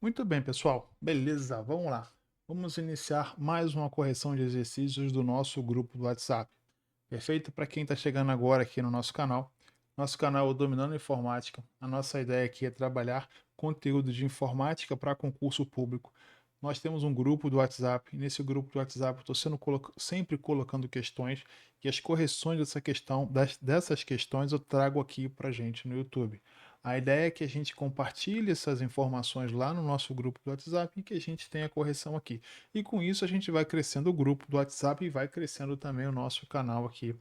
Muito bem, pessoal. Beleza, vamos lá. Vamos iniciar mais uma correção de exercícios do nosso grupo do WhatsApp. Perfeito? Para quem está chegando agora aqui no nosso canal é o Dominando Informática. A nossa ideia aqui é trabalhar conteúdo de informática para concurso público. Nós temos um grupo do WhatsApp, e nesse grupo do WhatsApp eu estou sempre colocando questões e as correções dessas questões eu trago aqui para gente no YouTube. A ideia é que a gente compartilhe essas informações lá no nosso grupo do WhatsApp e que a gente tenha correção aqui. E com isso a gente vai crescendo o grupo do WhatsApp e vai crescendo também o nosso canal aqui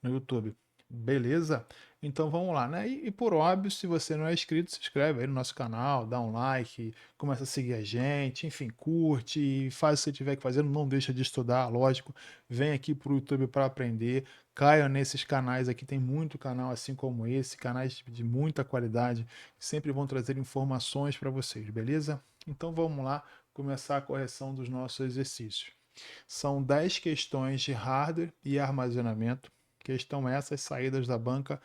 no YouTube. Beleza? Então vamos lá, né? E por óbvio, se você não é inscrito, se inscreve aí no nosso canal, dá um like, começa a seguir a gente, enfim, curte, e faz o que você tiver que fazer, não deixa de estudar, lógico. Vem aqui pro YouTube para aprender, caia nesses canais aqui, tem muito canal assim como esse, canais de muita qualidade, que sempre vão trazer informações para vocês, beleza? Então vamos lá começar a correção dos nossos exercícios. São 10 questões de hardware e armazenamento. Questão essas saídas da banca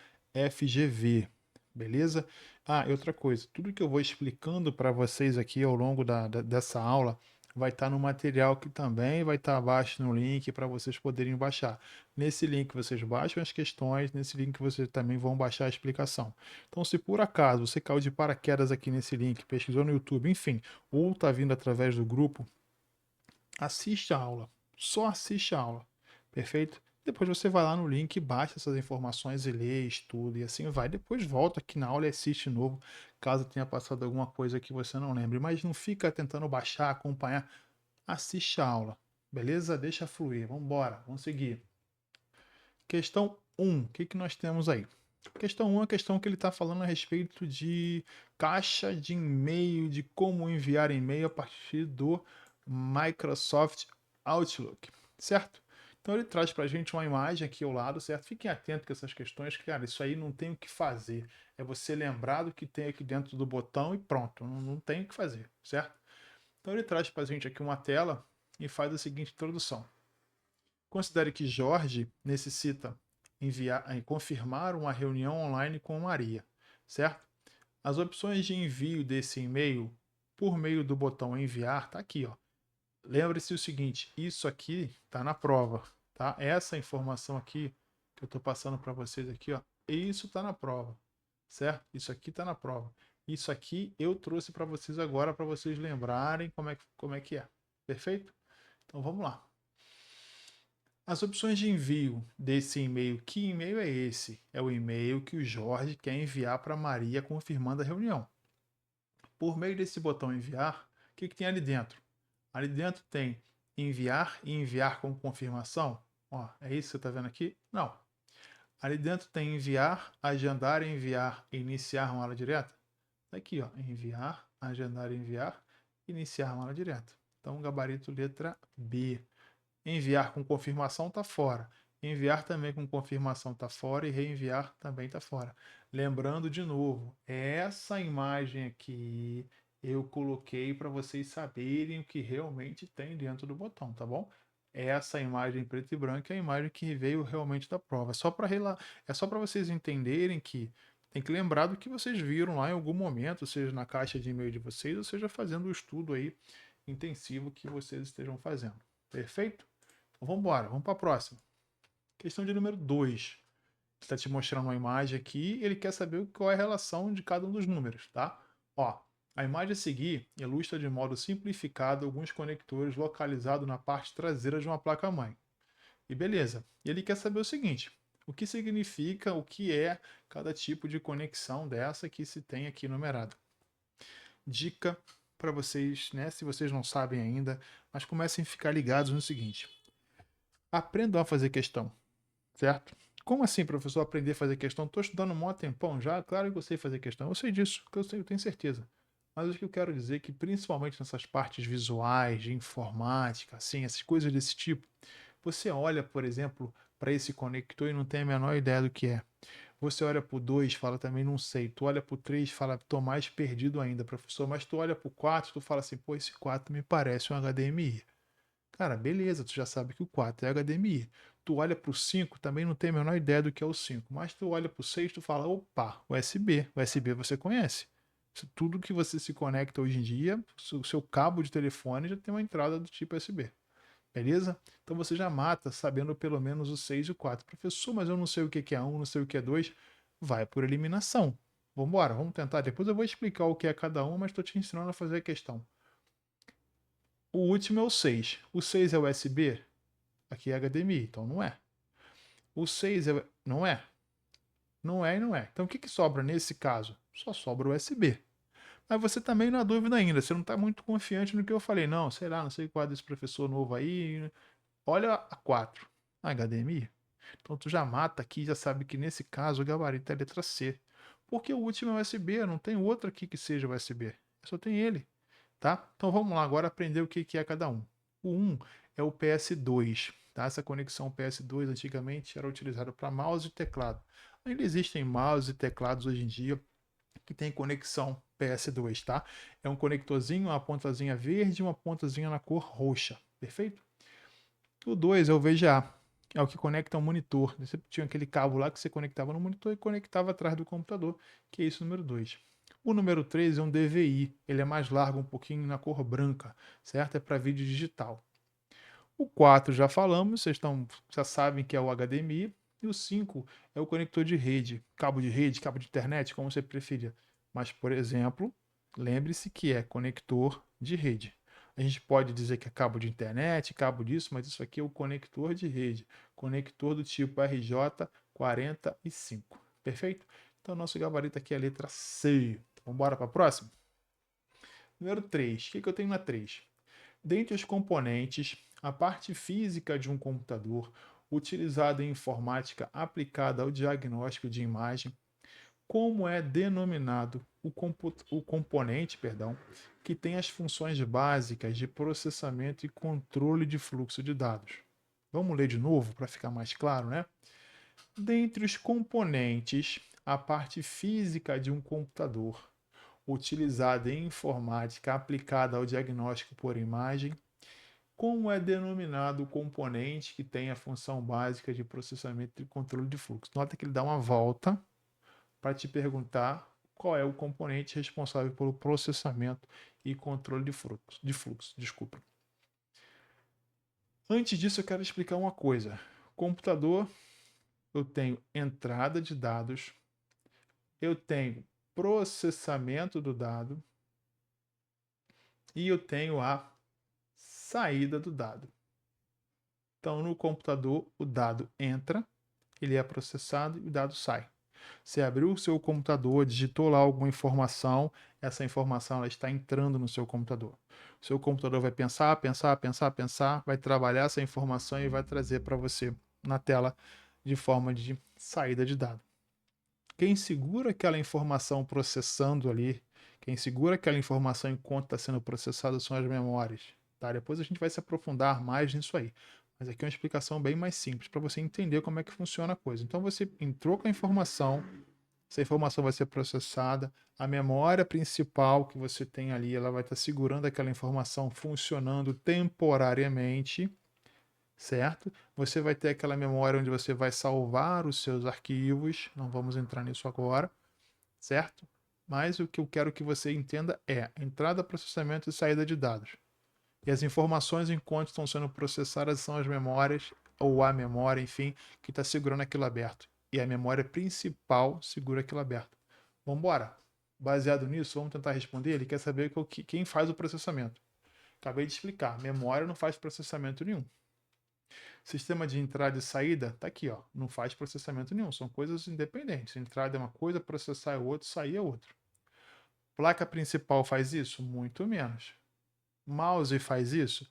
FGV. Beleza? Ah, e outra coisa, tudo que eu vou explicando para vocês aqui ao longo dessa aula vai estar no material que também vai estar abaixo no link para vocês poderem baixar. Nesse link vocês baixam as questões, nesse link vocês também vão baixar a explicação. Então, se por acaso você caiu de paraquedas aqui nesse link, pesquisou no YouTube, enfim, ou está vindo através do grupo, assiste a aula. Só assiste a aula. Perfeito? Depois você vai lá no link, baixa essas informações e lê, estuda e assim vai. Depois volta aqui na aula e assiste de novo, caso tenha passado alguma coisa que você não lembre. Mas não fica tentando baixar, acompanhar. Assiste a aula. Beleza? Deixa fluir. Vamos embora. Vamos seguir. Questão 1. O que nós temos aí? Questão 1 é a questão que ele está falando a respeito de caixa de e-mail, de como enviar e-mail a partir do Microsoft Outlook, certo? Então ele traz para a gente uma imagem aqui ao lado, certo? Fiquem atentos com essas questões, cara, isso aí não tem o que fazer. É você lembrar do que tem aqui dentro do botão e pronto, não tem o que fazer, certo? Então ele traz para a gente aqui uma tela e faz a seguinte introdução. Considere que Jorge necessita confirmar uma reunião online com Maria, certo? As opções de envio desse e-mail por meio do botão enviar tá aqui, ó. Lembre-se o seguinte, isso aqui tá na prova, tá? Essa informação aqui que eu estou passando para vocês aqui, ó, isso tá na prova, certo? Isso aqui tá na prova. Isso aqui eu trouxe para vocês agora para vocês lembrarem como é que é. Perfeito? Então vamos lá. As opções de envio desse e-mail, que e-mail é esse? É o e-mail que o Jorge quer enviar para Maria confirmando a reunião. Por meio desse botão enviar, o que tem ali dentro? Ali dentro tem enviar e enviar com confirmação. Ó, é isso que você está vendo aqui? Não. Ali dentro tem enviar, agendar, enviar e iniciar uma aula direta. Tá aqui, ó, enviar, agendar, enviar, iniciar uma aula direta. Então, gabarito letra B. Enviar com confirmação está fora. Enviar também com confirmação está fora e reenviar também está fora. Lembrando de novo, essa imagem aqui eu coloquei para vocês saberem o que realmente tem dentro do botão, tá bom? Essa imagem preto e branco é a imagem que veio realmente da prova. É só para vocês entenderem que tem que lembrar do que vocês viram lá em algum momento, seja na caixa de e-mail de vocês, ou seja fazendo o estudo aí intensivo que vocês estejam fazendo. Perfeito? Então, vamos embora, vamos para a próxima. Questão de número 2. Está te mostrando uma imagem aqui e ele quer saber qual é a relação de cada um dos números, tá? Ó, a imagem a seguir ilustra de modo simplificado alguns conectores localizados na parte traseira de uma placa-mãe. E beleza. E ele quer saber o seguinte: o que significa, o que é cada tipo de conexão dessa que se tem aqui numerada. Dica para vocês, né? Se vocês não sabem ainda, mas comecem a ficar ligados no seguinte: aprendam a fazer questão, certo? Como assim, professor, aprender a fazer questão? Estou estudando um maior tempão já, claro que eu sei fazer questão. Eu sei disso, que eu sei, eu tenho certeza. Mas o que eu quero dizer é que, principalmente nessas partes visuais, de informática, assim, essas coisas desse tipo, você olha, por exemplo, para esse conector e não tem a menor ideia do que é. Você olha para o 2, fala também não sei. Tu olha para o 3, fala, tô mais perdido ainda, professor. Mas tu olha para o 4, tu fala assim, pô, esse 4 me parece um HDMI. Cara, beleza, tu já sabe que o 4 é HDMI. Tu olha para o 5, também não tem a menor ideia do que é o 5. Mas tu olha para o 6, tu fala, opa, USB. USB você conhece. Tudo que você se conecta hoje em dia, o seu cabo de telefone já tem uma entrada do tipo USB. Beleza? Então você já mata sabendo pelo menos o 6 e o 4. Professor, mas eu não sei o que é um, não sei o que é 2. Vai por eliminação. Vamos embora, vamos tentar. Depois eu vou explicar o que é cada um, mas estou te ensinando a fazer a questão. O último é o 6. O 6 é USB? Aqui é HDMI, então não é. O 6 é. Não é? Não é e não é. Então o que sobra nesse caso? Só sobra o USB. Mas você também na dúvida ainda, você não está muito confiante no que eu falei. Não, sei lá, não sei qual é desse professor novo aí. Olha a 4, HDMI. Então tu já mata aqui, já sabe que nesse caso o gabarito é a letra C. Porque o último é USB, não tem outro aqui que seja USB. Só tem ele, tá? Então vamos lá agora aprender o que é cada um. O 1 é o PS2, tá? Essa conexão PS2 antigamente era utilizada para mouse e teclado. Ainda existem mouse e teclados hoje em dia que tem conexão PS2, tá? É um conectorzinho, uma pontazinha verde e uma pontazinha na cor roxa, perfeito? O 2 é o VGA, é o que conecta ao monitor. Você tinha aquele cabo lá que você conectava no monitor e conectava atrás do computador, que é isso o número 2. O número 3 é um DVI, ele é mais largo um pouquinho na cor branca, certo? É para vídeo digital. O 4 já falamos, vocês já sabem que é o HDMI. E o 5 é o conector de rede, cabo de internet, como você preferir. Mas, por exemplo, lembre-se que é conector de rede. A gente pode dizer que é cabo de internet, cabo disso, mas isso aqui é o conector de rede. Conector do tipo RJ45. Perfeito? Então, nosso gabarito aqui é a letra C. Vamos embora para a próxima? Número 3. O que eu tenho na 3? Dentre os componentes, a parte física de um computador, utilizada em informática aplicada ao diagnóstico de imagem, como é denominado o componente, que tem as funções básicas de processamento e controle de fluxo de dados. Vamos ler de novo para ficar mais claro, né? Dentre os componentes, a parte física de um computador, utilizada em informática aplicada ao diagnóstico por imagem, como é denominado o componente que tem a função básica de processamento e controle de fluxo? Nota que ele dá uma volta para te perguntar qual é o componente responsável pelo processamento e controle de fluxo, desculpa. Antes disso, eu quero explicar uma coisa. Computador, eu tenho entrada de dados, eu tenho processamento do dado e eu tenho a saída do dado. Então, no computador, o dado entra, ele é processado e o dado sai. Você abriu o seu computador, digitou lá alguma informação, essa informação ela está entrando no seu computador. O seu computador vai pensar, vai trabalhar essa informação e vai trazer para você na tela de forma de saída de dado. Quem segura aquela informação processando ali, quem segura aquela informação enquanto está sendo processada são as memórias. Tá? Depois a gente vai se aprofundar mais nisso aí. Mas aqui é uma explicação bem mais simples para você entender como é que funciona a coisa. Então você entrou com a informação, essa informação vai ser processada, a memória principal que você tem ali, ela vai estar segurando aquela informação funcionando temporariamente, certo? Você vai ter aquela memória onde você vai salvar os seus arquivos, não vamos entrar nisso agora, certo? Mas o que eu quero que você entenda é entrada, processamento e saída de dados. E as informações enquanto estão sendo processadas são as memórias, ou a memória, enfim, que está segurando aquilo aberto. E a memória principal segura aquilo aberto. Vamos embora. Baseado nisso, vamos tentar responder. Ele quer saber quem faz o processamento. Acabei de explicar. Memória não faz processamento nenhum. Sistema de entrada e saída, está aqui, ó, não faz processamento nenhum. São coisas independentes. Entrada é uma coisa, processar é outra, sair é outra. Placa principal faz isso? Muito menos. Mouse faz isso?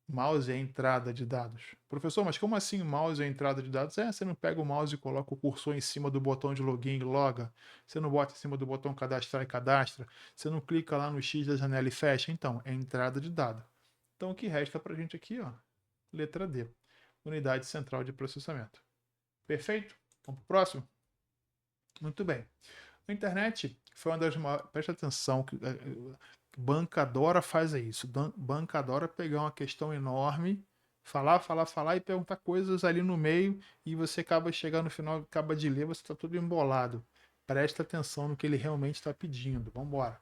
Mouse é entrada de dados. Professor, mas como assim mouse é entrada de dados? Você não pega o mouse e coloca o cursor em cima do botão de login e loga. Você não bota em cima do botão cadastrar e cadastra. Você não clica lá no X da janela e fecha. Então, é entrada de dado. Então, o que resta para a gente aqui, ó, letra D. Unidade central de processamento. Perfeito? Vamos para o próximo? Muito bem. A internet foi uma das maiores. Preste atenção, que banca adora fazer isso. Banca adora pegar uma questão enorme, falar e perguntar coisas ali no meio e você acaba chegando no final, acaba de ler, você está tudo embolado. Presta atenção no que ele realmente está pedindo. Vamos embora.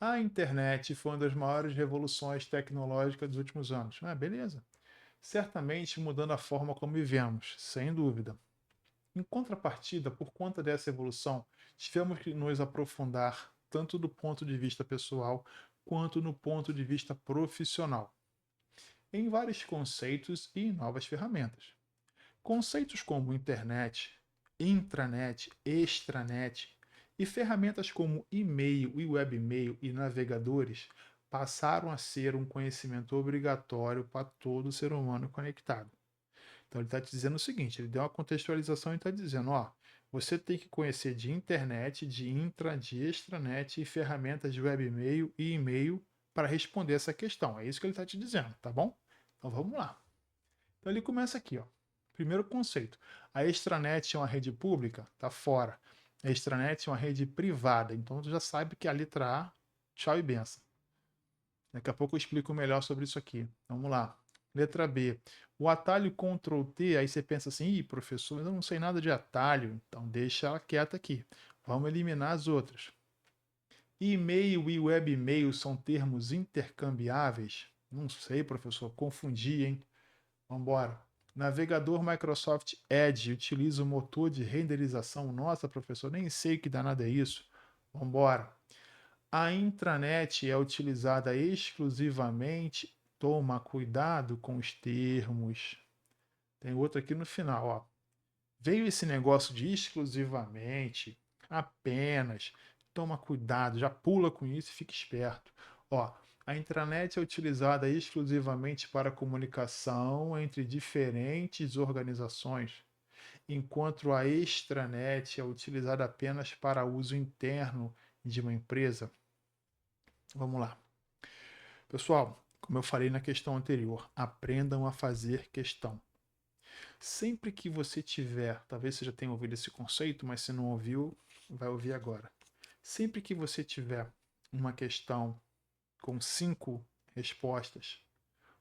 A internet foi uma das maiores revoluções tecnológicas dos últimos anos. Ah, beleza. Certamente mudando a forma como vivemos, sem dúvida. Em contrapartida, por conta dessa evolução, tivemos que nos aprofundar tanto do ponto de vista pessoal quanto no ponto de vista profissional, em vários conceitos e novas ferramentas. Conceitos como internet, intranet, extranet e ferramentas como e-mail e webmail e navegadores passaram a ser um conhecimento obrigatório para todo ser humano conectado. Então ele está te dizendo o seguinte, ele deu uma contextualização e está dizendo, ó, você tem que conhecer de internet, de intra, de extranet e ferramentas de webmail e e-mail para responder essa questão. É isso que ele está te dizendo, tá bom? Então vamos lá. Então ele começa aqui, ó. Primeiro conceito. A extranet é uma rede pública? Tá fora. A extranet é uma rede privada. Então tu já sabe que a letra A, tchau e benção. Daqui a pouco eu explico melhor sobre isso aqui. Vamos lá. Letra B. O atalho Ctrl T, aí você pensa assim, ih, professor, eu não sei nada de atalho, então deixa ela quieta aqui. Vamos eliminar as outras. E-mail e webmail são termos intercambiáveis? Não sei, professor, confundi, hein? Vamos embora. Navegador Microsoft Edge utiliza o motor de renderização. Nossa, professor, nem sei que danado é isso. Vamos embora. A intranet é utilizada exclusivamente. Toma cuidado com os termos. Tem outro aqui no final, ó. Veio esse negócio de exclusivamente, apenas. Toma cuidado, já pula com isso e fica esperto. Ó, a intranet é utilizada exclusivamente para comunicação entre diferentes organizações, enquanto a extranet é utilizada apenas para uso interno de uma empresa. Vamos lá. Pessoal, como eu falei na questão anterior, aprendam a fazer questão. Sempre que você tiver, talvez você já tenha ouvido esse conceito, mas se não ouviu, vai ouvir agora. Sempre que você tiver uma questão com 5 respostas,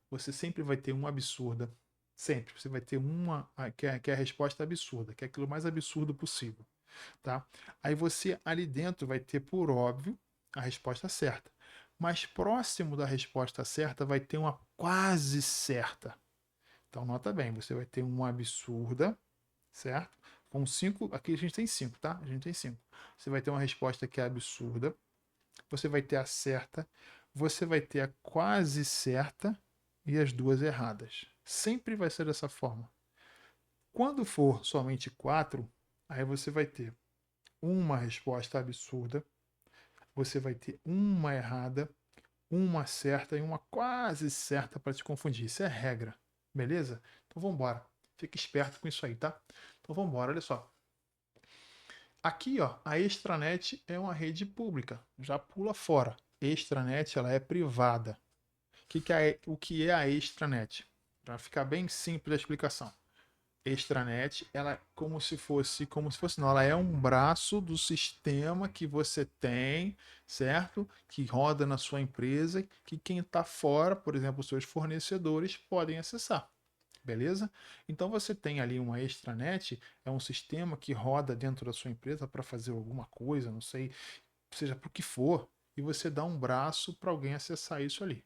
você sempre vai ter uma absurda. Sempre. Você vai ter uma que é a resposta absurda, que é aquilo mais absurdo possível. Tá? Aí você ali dentro vai ter, por óbvio, a resposta certa. Mas próximo da resposta certa vai ter uma quase certa. Então nota bem, você vai ter uma absurda, certo? Com 5, aqui a gente tem 5, tá? A gente tem 5. Você vai ter uma resposta que é absurda, você vai ter a certa, você vai ter a quase certa e as duas erradas. Sempre vai ser dessa forma. Quando for somente 4, aí você vai ter uma resposta absurda, você vai ter uma errada, uma certa e uma quase certa para te confundir. Isso é regra, beleza? Então vamos embora. Fique esperto com isso aí, tá? Então vamos embora, olha só. Aqui, ó, a extranet é uma rede pública, já pula fora. Extranet, ela é privada. O que é a extranet? Para ficar bem simples a explicação. Extranet, ela é como se fosse, não, ela é um braço do sistema que você tem, certo? Que roda na sua empresa, que quem está fora, por exemplo, os seus fornecedores, podem acessar. Beleza? Então você tem ali uma extranet, é um sistema que roda dentro da sua empresa para fazer alguma coisa, não sei, seja para o que for, e você dá um braço para alguém acessar isso ali.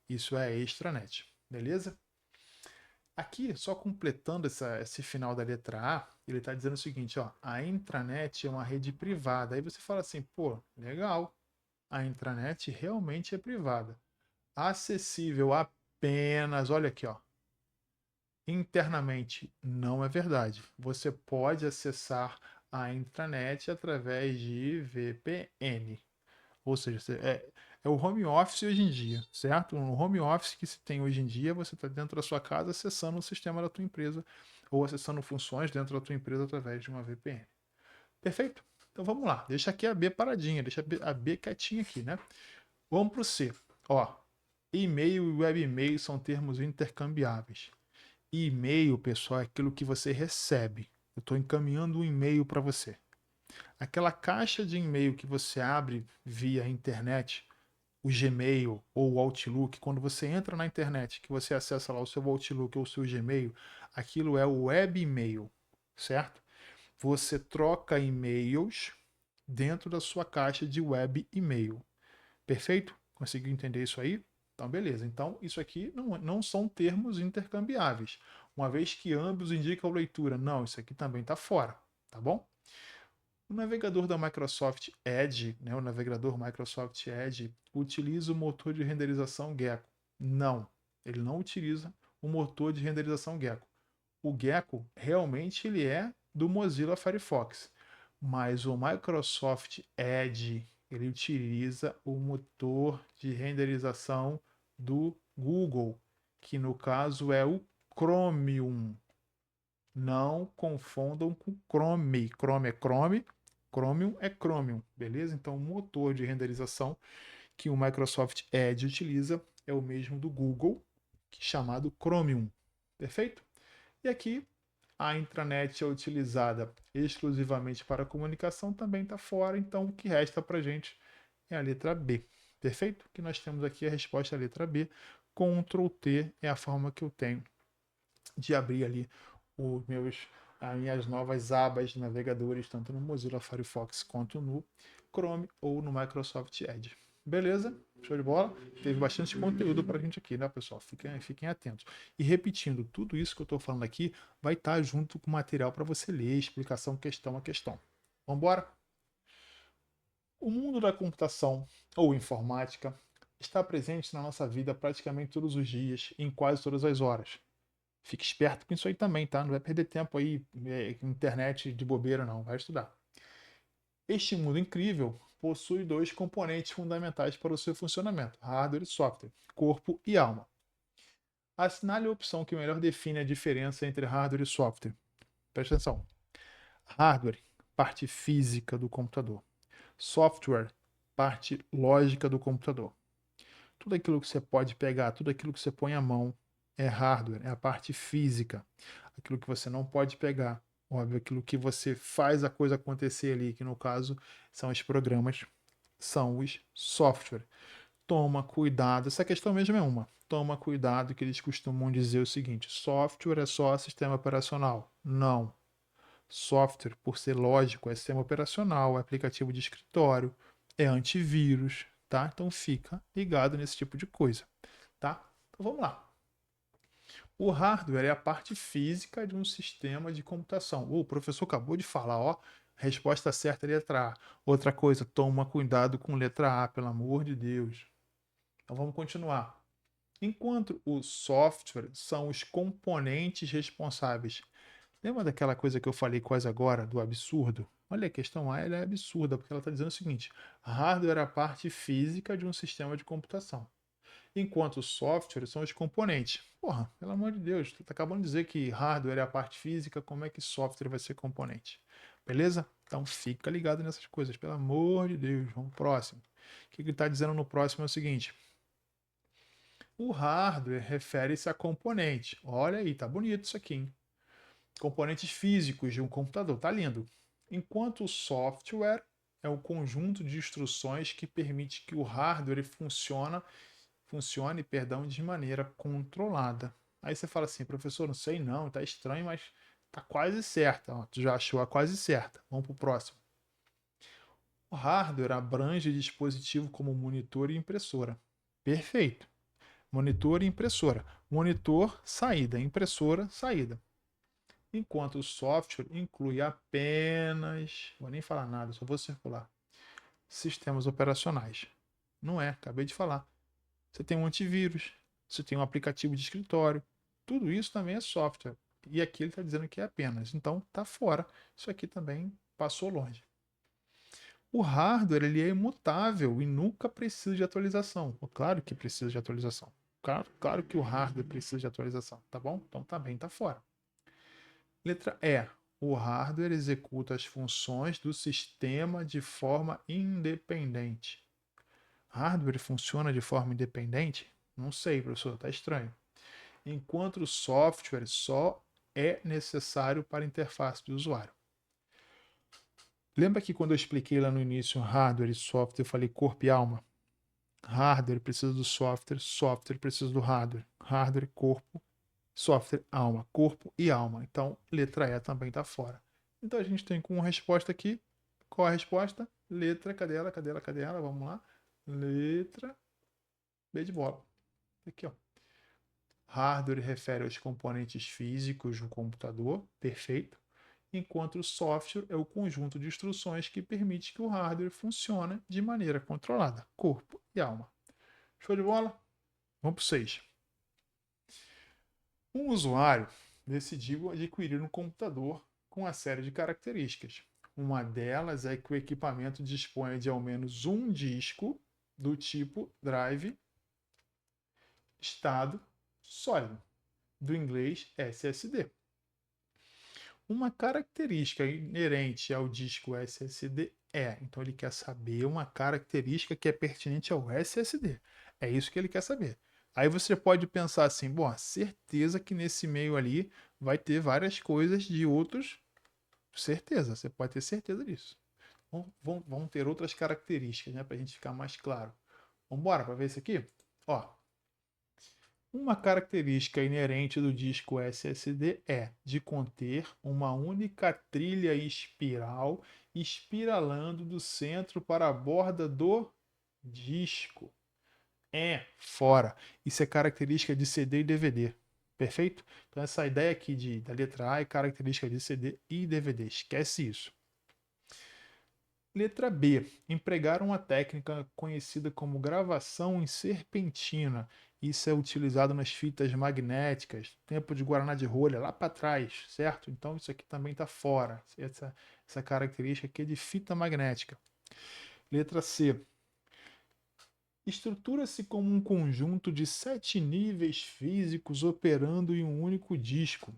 Isso é extranet, beleza? Aqui, só completando esse final da letra A, ele está dizendo o seguinte, ó, a intranet é uma rede privada. Aí você fala assim, pô, legal, a intranet realmente é privada. Acessível apenas, olha aqui, ó, internamente. Não é verdade. Você pode acessar a intranet através de VPN. Ou seja, é o home office hoje em dia, certo? No home office que se tem hoje em dia, você está dentro da sua casa acessando o sistema da tua empresa ou acessando funções dentro da tua empresa através de uma VPN. Perfeito? Então vamos lá. Deixa aqui a B paradinha, deixa a B quietinha aqui, né? Vamos para o C. Ó, e-mail e webmail são termos intercambiáveis. E-mail, pessoal, é aquilo que você recebe. Eu estou encaminhando um e-mail para você. Aquela caixa de e-mail que você abre via internet, o Gmail ou o Outlook, quando você entra na internet, que você acessa lá o seu Outlook ou o seu Gmail, aquilo é o web e-mail, certo? Você troca e-mails dentro da sua caixa de web e-mail. Perfeito? Conseguiu entender isso aí? Então, beleza. Então, isso aqui não são termos intercambiáveis. Uma vez que ambos indicam leitura. Não, isso aqui também está fora. Tá bom? O navegador da Microsoft Edge, né, o navegador Microsoft Edge, utiliza o motor de renderização Gecko. Não, ele não utiliza o motor de renderização Gecko. O Gecko realmente ele é do Mozilla Firefox, mas o Microsoft Edge ele utiliza o motor de renderização do Google, que no caso é o Chromium. Não confundam com Chrome. Chrome é Chrome, Chromium é Chromium, beleza? Então o motor de renderização que o Microsoft Edge utiliza é o mesmo do Google, chamado Chromium. Perfeito? E aqui a intranet é utilizada exclusivamente para comunicação, também está fora, então o que resta para a gente é a letra B. Perfeito? Que nós temos aqui a resposta à letra B. Ctrl T é a forma que eu tenho de abrir ali as minhas novas abas de navegadores, tanto no Mozilla Firefox quanto no Chrome ou no Microsoft Edge. Beleza? Show de bola? Teve bastante conteúdo para a gente aqui, né, pessoal? Fiquem atentos. E repetindo, tudo isso que eu estou falando aqui vai estar junto com material para você ler, explicação questão a questão. Vamos embora? O mundo da computação ou informática está presente na nossa vida praticamente todos os dias, em quase todas as horas. Fique esperto com isso aí também, tá? Não vai perder tempo aí, internet de bobeira, não. Vai estudar. Este mundo incrível possui dois componentes fundamentais para o seu funcionamento: hardware e software, corpo e alma. Assinale a opção que melhor define a diferença entre hardware e software. Presta atenção. Hardware, parte física do computador. Software, parte lógica do computador. Tudo aquilo que você pode pegar, tudo aquilo que você põe à mão é hardware, é a parte física. Aquilo que você não pode pegar, óbvio, aquilo que você faz a coisa acontecer ali, que no caso são os programas, são os software. Toma cuidado, essa questão mesmo é uma. Toma cuidado que eles costumam dizer o seguinte: software é só sistema operacional. Não. Software, por ser lógico, é sistema operacional, é aplicativo de escritório, é antivírus, tá? Então fica ligado nesse tipo de coisa, tá? Então vamos lá. O hardware é a parte física de um sistema de computação. O professor acabou de falar, ó, resposta certa é letra A. Outra coisa, toma cuidado com letra A, pelo amor de Deus. Então vamos continuar. Enquanto o software são os componentes responsáveis. Lembra daquela coisa que eu falei quase agora, do absurdo? Olha, a questão A ela é absurda, porque ela está dizendo o seguinte: hardware é a parte física de um sistema de computação, enquanto o software são os componentes. Porra, pelo amor de Deus, tu tá acabando de dizer que hardware é a parte física, como é que software vai ser componente? Beleza? Então fica ligado nessas coisas, pelo amor de Deus. Vamos pro próximo. O que ele está dizendo no próximo é o seguinte: o hardware refere-se a componente. Olha aí, tá bonito isso aqui, hein? Componentes físicos de um computador, tá lindo. Enquanto o software é o conjunto de instruções que permite que o hardware funcione, de maneira controlada. Aí você fala assim, professor, não sei não, tá estranho, mas tá quase certa. Ó, tu já achou a quase certa. Vamos pro próximo. O hardware abrange dispositivo como monitor e impressora. Perfeito. Monitor e impressora. Monitor, saída. Impressora, saída. Enquanto o software inclui apenas, vou nem falar nada, só vou circular, sistemas operacionais. Não é, acabei de falar. Você tem um antivírus, você tem um aplicativo de escritório, tudo isso também é software. E aqui ele está dizendo que é apenas, então está fora. Isso aqui também passou longe. O hardware ele é imutável e nunca precisa de atualização. Claro que precisa de atualização. Claro que o hardware precisa de atualização, tá bom? Então também está fora. Letra E. O hardware executa as funções do sistema de forma independente. Hardware funciona de forma independente? Não sei, professor, está estranho. Enquanto o software só é necessário para a interface do usuário. Lembra que quando eu expliquei lá no início hardware e software, eu falei corpo e alma? Hardware precisa do software, software precisa do hardware. Hardware, corpo, software, alma. Corpo e alma. Então, letra E também está fora. Então a gente tem como resposta aqui, qual a resposta? Letra, cadê ela? Cadê ela? Cadê ela? Vamos lá. Letra B de bola. Aqui, ó. Hardware refere aos componentes físicos do computador, perfeito, enquanto o software é o conjunto de instruções que permite que o hardware funcione de maneira controlada, corpo e alma. Show de bola? Vamos para o 6. Um usuário decidiu adquirir um computador com uma série de características. Uma delas é que o equipamento dispõe de ao menos um disco do tipo drive estado sólido, do inglês SSD. Uma característica inerente ao disco SSD então ele quer saber uma característica que é pertinente ao SSD. É isso que ele quer saber. Aí você pode pensar assim, bom, certeza que nesse meio ali vai ter várias coisas de outros, certeza, você pode ter certeza disso. Vão ter outras características, né, para a gente ficar mais claro. Vamos embora para ver isso aqui? Ó, uma característica inerente do disco SSD é de conter uma única trilha espiral espiralando do centro para a borda do disco. Fora. Isso é característica de CD e DVD. Perfeito? Então essa ideia aqui da letra A é característica de CD e DVD. Esquece isso. Letra B. Empregar uma técnica conhecida como gravação em serpentina. Isso é utilizado nas fitas magnéticas, tempo de Guaraná de rolha, lá para trás, certo? Então isso aqui também está fora. Essa característica aqui é de fita magnética. Letra C. Estrutura-se como um conjunto de 7 níveis físicos operando em um único disco.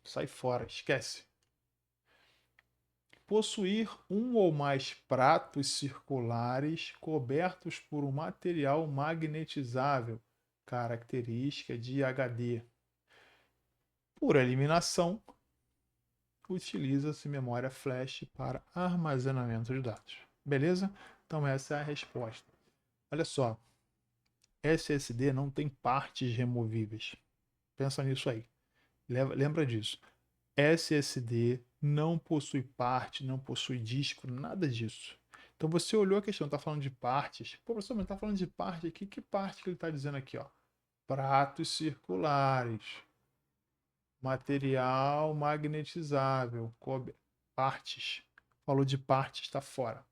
Sai fora, esquece. Possuir um ou mais pratos circulares cobertos por um material magnetizável, característica de HD. Por eliminação, utiliza-se memória flash para armazenamento de dados. Beleza? Então essa é a resposta. Olha só, SSD não tem partes removíveis. Pensa nisso aí. Lembra disso. SSD não possui parte, não possui disco, nada disso. Então você olhou a questão, está falando de partes. Pô, professor, mas está falando de parte aqui. Que parte que ele está dizendo aqui? Ó? Pratos circulares, material magnetizável, partes. Falou de partes, está fora.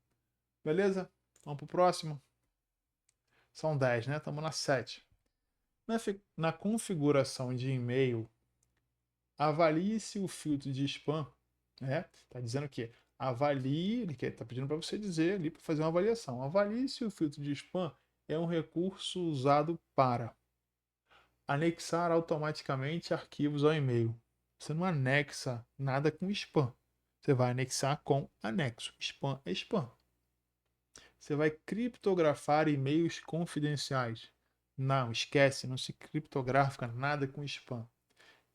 Beleza? Vamos para o próximo. São 10, né? Estamos na 7. Na configuração de e-mail, avalie se o filtro de spam, né? Tá dizendo que avalie, ele está pedindo para você dizer ali para fazer uma avaliação. Avalie se o filtro de spam é um recurso usado para anexar automaticamente arquivos ao e-mail. Você não anexa nada com spam. Você vai anexar com anexo. Spam é spam. Você vai criptografar e-mails confidenciais. Não, esquece, não se criptografa nada com spam.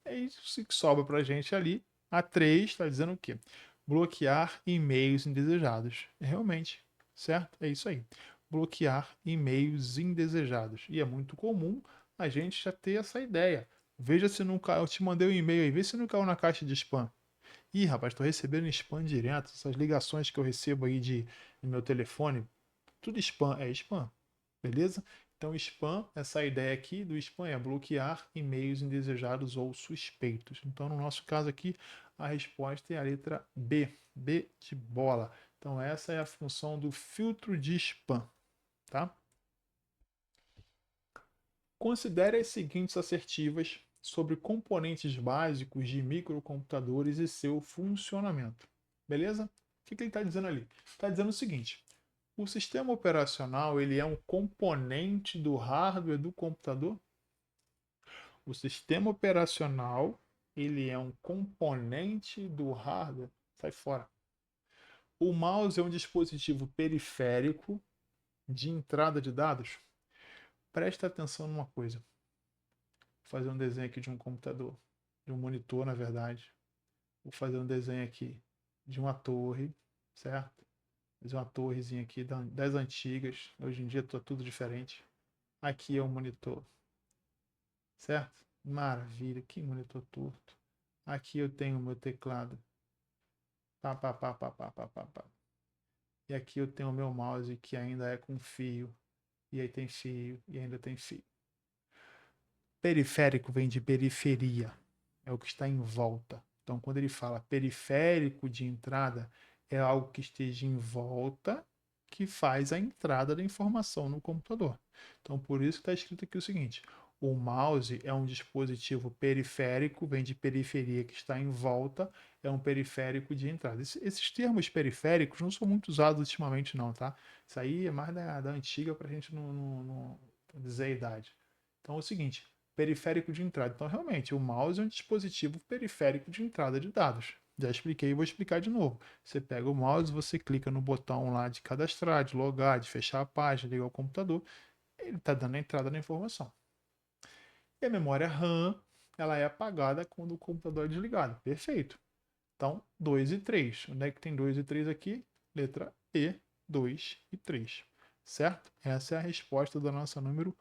É isso que sobra para a gente ali. A 3 está dizendo o quê? Bloquear e-mails indesejados. Realmente, certo? É isso aí. Bloquear e-mails indesejados. E é muito comum a gente já ter essa ideia. Veja se não caiu. Eu te mandei um e-mail aí, vê se não caiu na caixa de spam. Ih, rapaz, estou recebendo spam direto. Essas ligações que eu recebo aí no meu telefone, tudo spam. É spam. Beleza? Então, spam, essa ideia aqui do spam é bloquear e-mails indesejados ou suspeitos. Então, no nosso caso aqui, a resposta é a letra B, B de bola. Então, essa é a função do filtro de spam, tá? Considere as seguintes assertivas sobre componentes básicos de microcomputadores e seu funcionamento. Beleza? O que ele está dizendo ali? Está dizendo o seguinte: o sistema operacional ele é um componente do hardware do computador? O sistema operacional ele é um componente do hardware? Sai fora. O mouse é um dispositivo periférico de entrada de dados? Presta atenção numa coisa. Vou fazer um desenho aqui de um computador, de um monitor, na verdade. Vou fazer um desenho aqui de uma torre, certo? Fazer uma torrezinha aqui das antigas. Hoje em dia está tudo diferente. Aqui é um monitor, certo? Maravilha, que monitor torto. Aqui eu tenho o meu teclado Pá, pá, pá, pá, pá, pá, pá, pá. E aqui eu tenho o meu mouse que ainda é com fio. E aí tem fio e ainda tem fio. Periférico vem de periferia. É o que está em volta. Então, quando ele fala periférico de entrada, é algo que esteja em volta que faz a entrada da informação no computador. Então, por isso que está escrito aqui o seguinte: o mouse é um dispositivo periférico, vem de periferia que está em volta, é um periférico de entrada. Esses termos periféricos não são muito usados ultimamente, não, tá? Isso aí é mais da antiga para a gente não dizer a idade. Então é o seguinte: periférico de entrada. Então, realmente, o mouse é um dispositivo periférico de entrada de dados. Já expliquei e vou explicar de novo. Você pega o mouse, você clica no botão lá de cadastrar, de logar, de fechar a página, ligar o computador, ele está dando a entrada na informação. E a memória RAM, ela é apagada quando o computador é desligado. Perfeito. Então, 2 e 3. Onde é que tem 2 e 3 aqui? Letra E, 2 e 3. Certo? Essa é a resposta da nossa número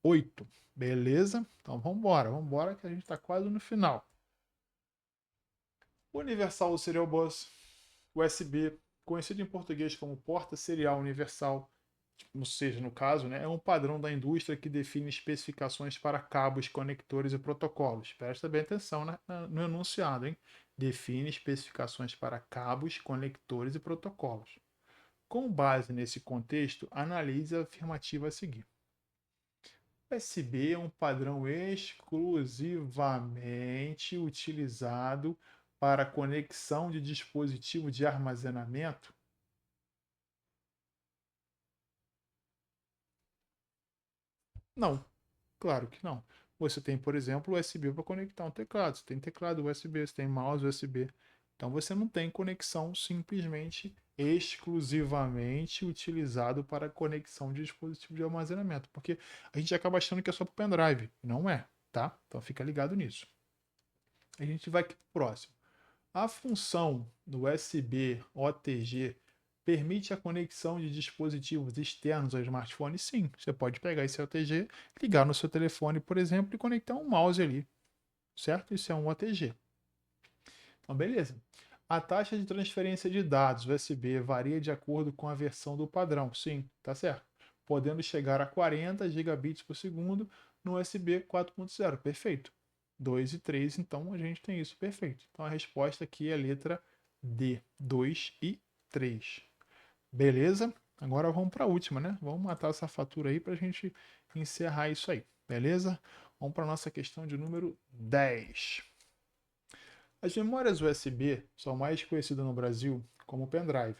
8. Beleza? Então vamos embora que a gente está quase no final. Universal Serial Bus, USB, conhecido em português como porta serial universal, ou seja, no caso, né, é um padrão da indústria que define especificações para cabos, conectores e protocolos. Presta bem atenção no enunciado, hein? Define especificações para cabos, conectores e protocolos. Com base nesse contexto, analise a afirmativa a seguir. USB é um padrão exclusivamente utilizado para conexão de dispositivo de armazenamento? Não, claro que não. Você tem, por exemplo, USB para conectar um teclado. Você tem teclado USB, você tem mouse USB. Então você não tem conexão simplesmente exclusivamente utilizado para conexão de dispositivo de armazenamento, porque a gente acaba achando que é só para o pendrive. Não é, tá? Então fica ligado nisso. A gente vai aqui para o próximo. A função do USB OTG permite a conexão de dispositivos externos ao smartphone? Sim, você pode pegar esse OTG, ligar no seu telefone, por exemplo, e conectar um mouse ali, certo? Isso é um OTG. Então, beleza. A taxa de transferência de dados USB varia de acordo com a versão do padrão. Sim, tá certo. Podendo chegar a 40 gigabits por segundo no USB 4.0. Perfeito. 2 e 3, então a gente tem isso perfeito. Então a resposta aqui é a letra D, 2 e 3. Beleza? Agora vamos para a última, né? Vamos matar essa fatura aí para a gente encerrar isso aí. Beleza? Vamos para a nossa questão de número 10. As memórias USB são mais conhecidas no Brasil como pendrive.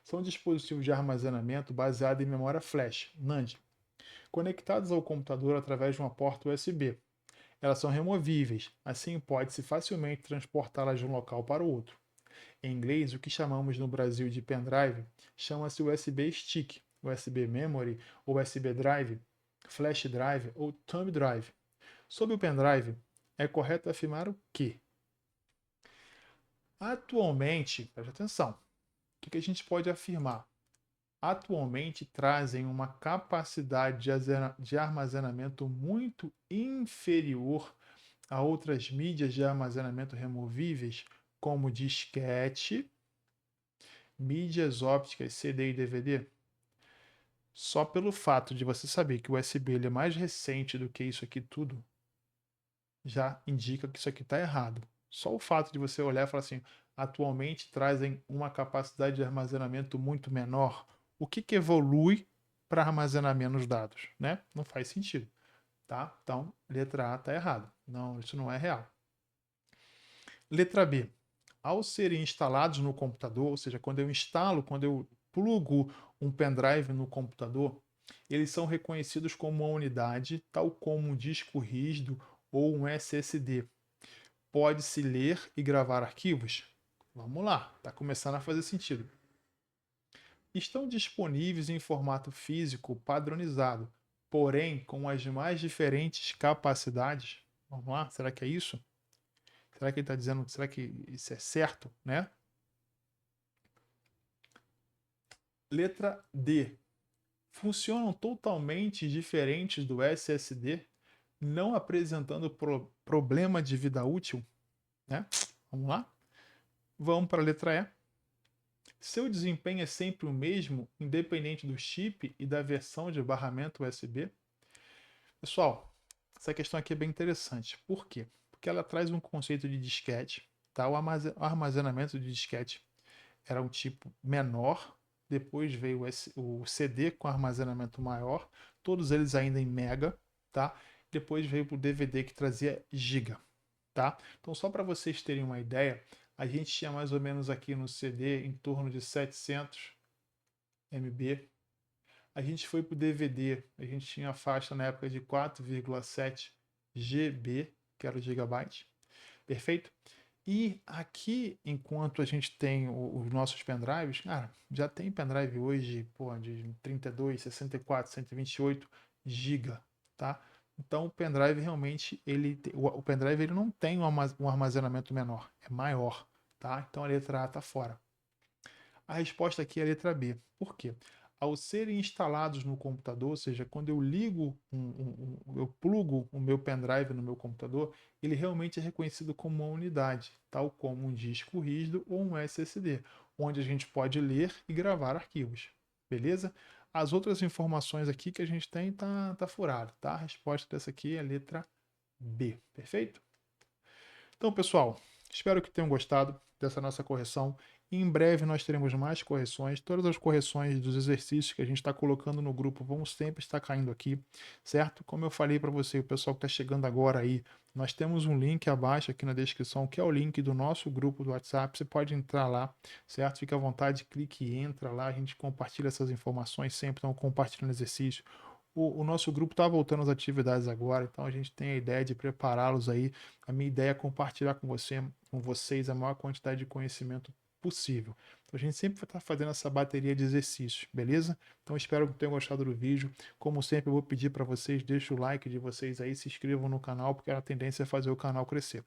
São dispositivos de armazenamento baseados em memória flash, NAND, conectados ao computador através de uma porta USB. Elas são removíveis, assim pode-se facilmente transportá-las de um local para o outro. Em inglês, o que chamamos no Brasil de pendrive chama-se USB stick, USB memory, USB drive, flash drive ou thumb drive. Sobre o pendrive, é correto afirmar o quê? Atualmente, preste atenção, o que a gente pode afirmar? Atualmente trazem uma capacidade de armazenamento muito inferior a outras mídias de armazenamento removíveis, como disquete, mídias ópticas CD e DVD. Só pelo fato de você saber que o USB ele é mais recente do que isso aqui tudo, já indica que isso aqui está errado. Só o fato de você olhar e falar assim, atualmente trazem uma capacidade de armazenamento muito menor. O que evolui para armazenar menos dados, né? Não faz sentido, tá? Então, letra A está errada. Não, isso não é real. Letra B. Ao serem instalados no computador, ou seja, quando eu plugo um pendrive no computador, eles são reconhecidos como uma unidade, tal como um disco rígido ou um SSD. Pode-se ler e gravar arquivos? Vamos lá, está começando a fazer sentido. Estão disponíveis em formato físico padronizado, porém com as mais diferentes capacidades? Vamos lá, será que é isso? Será que ele está dizendo, será que isso é certo, né? Letra D. Funcionam totalmente diferentes do SSD, não apresentando problema de vida útil, né? Vamos lá? Vamos para a letra E. Seu desempenho é sempre o mesmo, independente do chip e da versão de barramento USB? Pessoal, essa questão aqui é bem interessante. Por quê? Porque ela traz um conceito de disquete, tá? O armazenamento de disquete era um tipo menor, depois veio o CD com armazenamento maior, todos eles ainda em mega, tá? Depois veio para o DVD que trazia giga, tá? Então só para vocês terem uma ideia, a gente tinha mais ou menos aqui no CD em torno de 700 MB. A gente foi para o DVD, a gente tinha a faixa na época de 4,7 GB, que era o gigabyte, perfeito? E aqui, enquanto a gente tem os nossos pendrives, cara, já tem pendrive hoje, pô, de 32, 64, 128 GB, tá? Então o pendrive realmente, o pendrive ele não tem um armazenamento menor, é maior, tá? Então a letra A está fora. A resposta aqui é a letra B. Por quê? Ao serem instalados no computador, ou seja, quando eu ligo, eu plugo o meu pendrive no meu computador, ele realmente é reconhecido como uma unidade, tal como um disco rígido ou um SSD, onde a gente pode ler e gravar arquivos. Beleza? As outras informações aqui que a gente tem tá furado, tá? A resposta dessa aqui é a letra B. Perfeito? Então, pessoal, espero que tenham gostado dessa nossa correção. Em breve nós teremos mais correções. Todas as correções dos exercícios que a gente está colocando no grupo vão sempre estar caindo aqui, certo? Como eu falei para você, o pessoal que está chegando agora aí, nós temos um link abaixo aqui na descrição, que é o link do nosso grupo do WhatsApp. Você pode entrar lá, certo? Fique à vontade, clique e entra lá. A gente compartilha essas informações sempre, então compartilhando exercício. O nosso grupo está voltando às atividades agora, então a gente tem a ideia de prepará-los aí. A minha ideia é compartilhar com vocês a maior quantidade de conhecimento possível. Então a gente sempre vai estar fazendo essa bateria de exercícios, beleza? Então espero que tenham gostado do vídeo. Como sempre, eu vou pedir para vocês, deixem o like de vocês aí, se inscrevam no canal, porque a tendência é fazer o canal crescer.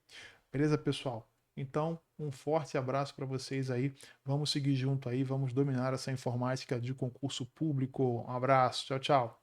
Beleza, pessoal? Então, um forte abraço para vocês aí. Vamos seguir junto aí, vamos dominar essa informática de concurso público. Um abraço, tchau, tchau.